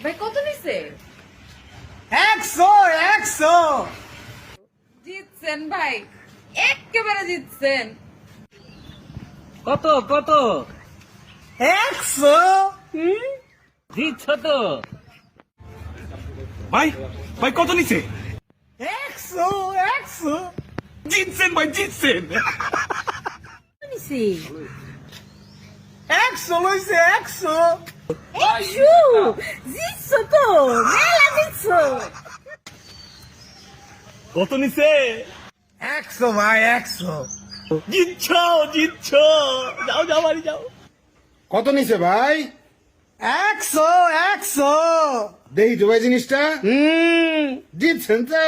ভাই কত নিছে? 100 জিতছেন ভাই, একেবারে জিতছেন। কত কত 100 জিতছ তো? ভাই ভাই কত নিছে? 100 জিতছেন ভাই, জিতছেন। নিছি 100 লইছে 100 জিতছ তো, মেলা জিতছ। কত নিছে? 100 ভাই 100 জিতছ, জিতছ। যাও যাও, বাড়ি যাও। কত নিছে ভাই? 100 দেখি তো ভাই জিনিসটা জিতছেন তো।